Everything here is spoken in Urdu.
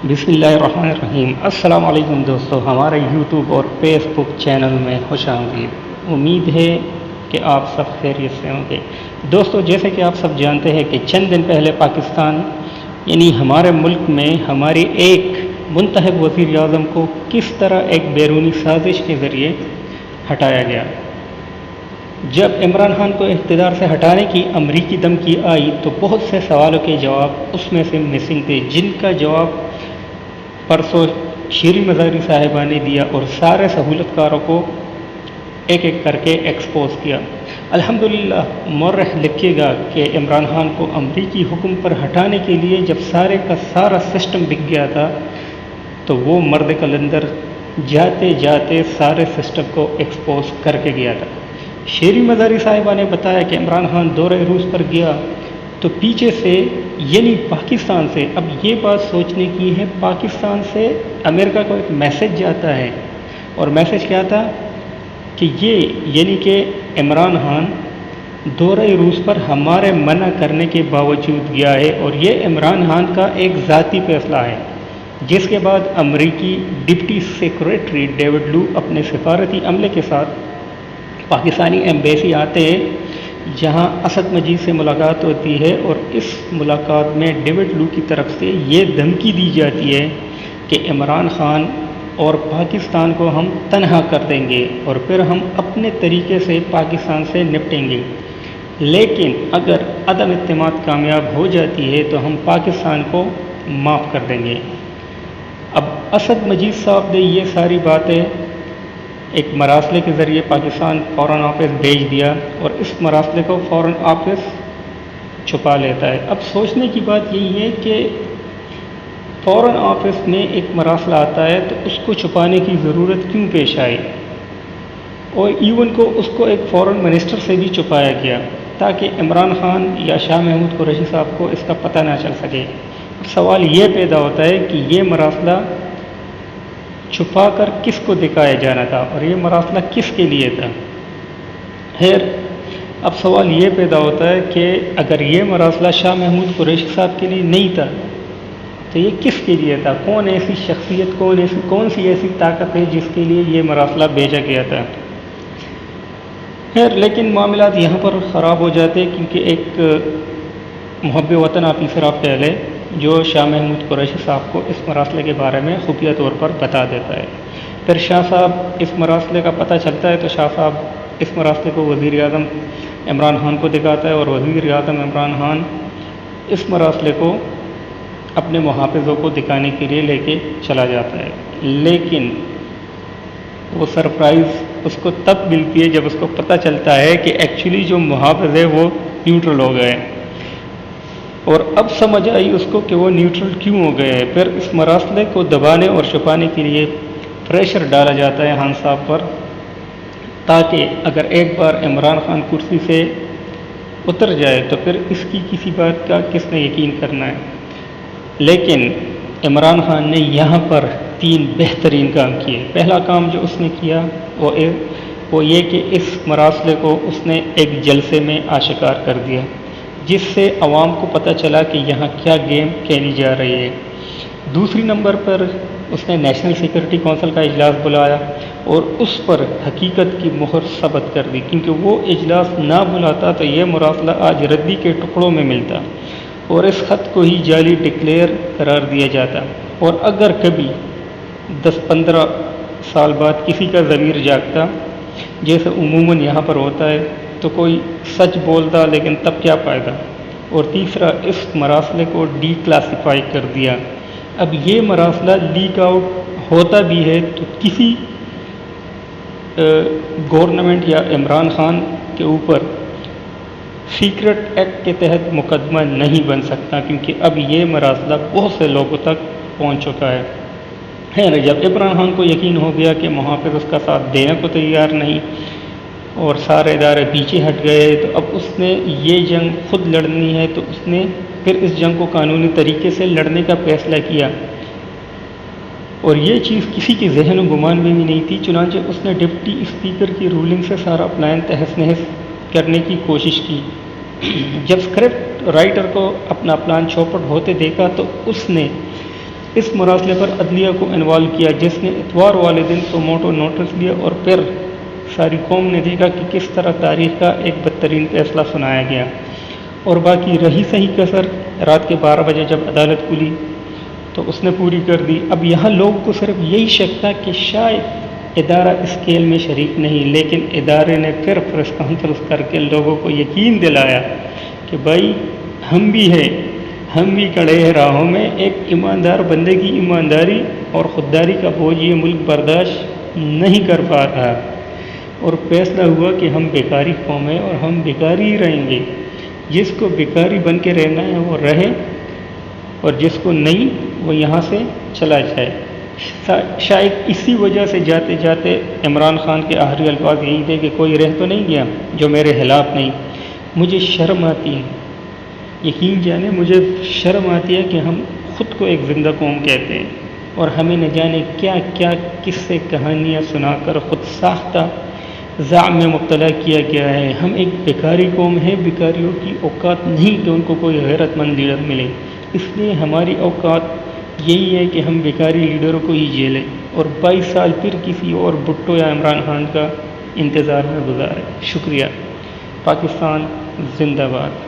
بسم اللہ الرحمن الرحیم۔ السلام علیکم دوستو، ہمارے یوٹیوب اور فیس بک چینل میں خوش آمدید۔ امید ہے کہ آپ سب خیریت سے ہوں گے۔ دوستو، جیسے کہ آپ سب جانتے ہیں کہ چند دن پہلے پاکستان یعنی ہمارے ملک میں ہماری ایک منتخب وزیر اعظم کو کس طرح ایک بیرونی سازش کے ذریعے ہٹایا گیا۔ جب عمران خان کو اقتدار سے ہٹانے کی امریکی دھمکی آئی تو بہت سے سوالوں کے جواب اس میں سے مسنگ تھے، جن کا جواب پرسوں شیریں مزاری صاحبہ نے دیا اور سارے سہولت کاروں کو ایک ایک کر کے ایکسپوز کیا۔ الحمدللہ مورخ لکھے گا کہ عمران خان کو امریکی حکم پر ہٹانے کے لیے جب سارے کا سارا سسٹم بک گیا تھا تو وہ مرد کلندر جاتے جاتے سارے سسٹم کو ایکسپوز کر کے گیا تھا۔ شیریں مزاری صاحبہ نے بتایا کہ عمران خان دورہ روس پر گیا تو پیچھے سے یعنی پاکستان سے، اب یہ بات سوچنے کی ہے، پاکستان سے امریکہ کو ایک میسج جاتا ہے، اور میسج کیا تھا کہ یہ یعنی کہ عمران خان دورہ روس پر ہمارے منع کرنے کے باوجود گیا ہے، اور یہ عمران خان کا ایک ذاتی فیصلہ ہے۔ جس کے بعد امریکی ڈپٹی سیکریٹری ڈیوڈ لو اپنے سفارتی عملے کے ساتھ پاکستانی ایمبیسی آتے ہیں، جہاں اسد مجید سے ملاقات ہوتی ہے، اور اس ملاقات میں ڈیوڈ لو کی طرف سے یہ دھمکی دی جاتی ہے کہ عمران خان اور پاکستان کو ہم تنہا کر دیں گے اور پھر ہم اپنے طریقے سے پاکستان سے نپٹیں گے، لیکن اگر عدم اعتماد کامیاب ہو جاتی ہے تو ہم پاکستان کو معاف کر دیں گے۔ اب اسد مجید صاحب نے یہ ساری باتیں ایک مراسلے کے ذریعے پاکستان فورن آفس بھیج دیا، اور اس مراسلے کو فورن آفس چھپا لیتا ہے۔ اب سوچنے کی بات یہی ہے کہ فورن آفس میں ایک مراسلہ آتا ہے تو اس کو چھپانے کی ضرورت کیوں پیش آئی، اور ایون کو اس کو ایک فورن منسٹر سے بھی چھپایا گیا تاکہ عمران خان یا شاہ محمود قریشی صاحب کو اس کا پتہ نہ چل سکے۔ سوال یہ پیدا ہوتا ہے کہ یہ مراسلہ چھپا کر کس کو دکھایا جانا تھا، اور یہ مراسلہ کس کے لیے تھا؟ خیر، اب سوال یہ پیدا ہوتا ہے کہ اگر یہ مراسلہ شاہ محمود قریشی صاحب کے لیے نہیں تھا تو یہ کس کے لیے تھا؟ کون ایسی شخصیت، کون سی ایسی طاقت ہے جس کے لیے یہ مراسلہ بھیجا گیا تھا؟ خیر، لیکن معاملات یہاں پر خراب ہو جاتے ہیں کیونکہ ایک محب وطن آفیسر آف پہلے جو شاہ محمود قریشی صاحب کو اس مراسلے کے بارے میں خفیہ طور پر بتا دیتا ہے۔ پھر شاہ صاحب اس مراسلے کا پتہ چلتا ہے تو شاہ صاحب اس مراسلے کو وزیر اعظم عمران خان کو دکھاتا ہے، اور وزیر اعظم عمران خان اس مراسلے کو اپنے محافظوں کو دکھانے کے لیے لے کے چلا جاتا ہے، لیکن وہ سرپرائز اس کو تب ملتی ہے جب اس کو پتہ چلتا ہے کہ ایکچولی جو محافظ ہے وہ نیوٹرل ہو گئے، اور اب سمجھ آئی اس کو کہ وہ نیوٹرل کیوں ہو گئے ہیں۔ پھر اس مراسلے کو دبانے اور چھپانے کے لیے پریشر ڈالا جاتا ہے خان صاحب پر، تاکہ اگر ایک بار عمران خان کرسی سے اتر جائے تو پھر اس کی کسی بات کا کس نے یقین کرنا ہے۔ لیکن عمران خان نے یہاں پر 3 بہترین کام کیے۔ پہلا کام جو اس نے کیا وہ یہ کہ اس مراسلے کو اس نے ایک جلسے میں آشکار کر دیا، جس سے عوام کو پتہ چلا کہ یہاں کیا گیم کھیلی جا رہی ہے۔ دوسری نمبر پر اس نے نیشنل سیکورٹی کونسل کا اجلاس بلایا اور اس پر حقیقت کی مہر ثبت کر دی، کیونکہ وہ اجلاس نہ بلاتا تو یہ مراسلہ آج ردی کے ٹکڑوں میں ملتا اور اس خط کو ہی جعلی ڈکلیئر قرار دیا جاتا، اور اگر کبھی 10-15 سال بعد کسی کا ضمیر جاگتا جیسے عموماً یہاں پر ہوتا ہے تو کوئی سچ بولتا، لیکن تب کیا فائدہ۔ اور تیسرا، اس مراسلے کو ڈی کلاسیفائی کر دیا۔ اب یہ مراسلہ لیک آؤٹ ہوتا بھی ہے تو کسی گورنمنٹ یا عمران خان کے اوپر سیکرٹ ایکٹ کے تحت مقدمہ نہیں بن سکتا، کیونکہ اب یہ مراسلہ بہت سے لوگوں تک پہنچ چکا ہے۔ خیر، جب عمران خان کو یقین ہو گیا کہ محافظ اس کا ساتھ دینے کو تیار نہیں اور سارے ادارے پیچھے ہٹ گئے، تو اب اس نے یہ جنگ خود لڑنی ہے، تو اس نے پھر اس جنگ کو قانونی طریقے سے لڑنے کا فیصلہ کیا، اور یہ چیز کسی کے ذہن و گمان میں بھی نہیں تھی۔ چنانچہ اس نے ڈپٹی اسپیکر کی رولنگ سے سارا پلان تہس نہس کرنے کی کوشش کی۔ جب اسکرپٹ رائٹر کو اپنا پلان چوپٹ ہوتے دیکھا تو اس نے اس مراسلے پر عدلیہ کو انوالو کیا، جس نے اتوار والے دن تو موٹو نوٹس لیا اور پھر ساری قوم نے دیکھا کہ کس طرح تاریخ کا ایک بدترین فیصلہ سنایا گیا، اور باقی رہی صحیح کسر رات کے 12 بجے جب عدالت کھلی تو اس نے پوری کر دی۔ اب یہاں لوگوں کو صرف یہی شک تھا کہ شاید ادارہ اس کھیل میں شریک نہیں، لیکن ادارے نے پھر پریس کانفرنس کر کے لوگوں کو یقین دلایا کہ بھائی ہم بھی ہیں، ہم بھی کڑے ہیں راہوں میں، ایک ایماندار بندے کی ایمانداری اور خودداری کا بوجھ یہ ملک برداشت نہیں کر پا رہا، اور فیصلہ ہوا کہ ہم بیکاری قوم ہیں اور ہم بیکاری ہی رہیں گے، جس کو بیکاری بن کے رہنا ہے وہ رہے اور جس کو نہیں وہ یہاں سے چلا جائے۔ شاید اسی وجہ سے جاتے جاتے عمران خان کے آخری الفاظ یہی تھے کہ کوئی رہ تو نہیں گیا جو میرے خلاف نہیں۔ مجھے شرم آتی ہے، یقین جانے مجھے شرم آتی ہے کہ ہم خود کو ایک زندہ قوم کہتے ہیں اور ہمیں نہ جانے کیا کیا قصے کہانیاں سنا کر خود ساختہ زعم میں مبتلا کیا گیا ہے۔ ہم ایک بیکاری قوم ہے، بیکاریوں کی اوقات نہیں کہ ان کو کوئی غیرت مند لیڈر ملے، اس لیے ہماری اوقات یہی ہے کہ ہم بیکاری لیڈروں کو ہی جیلیں اور 22 سال پھر کسی اور بھٹو یا عمران خان کا انتظار میں گزاریں۔ شکریہ۔ پاکستان زندہ باد۔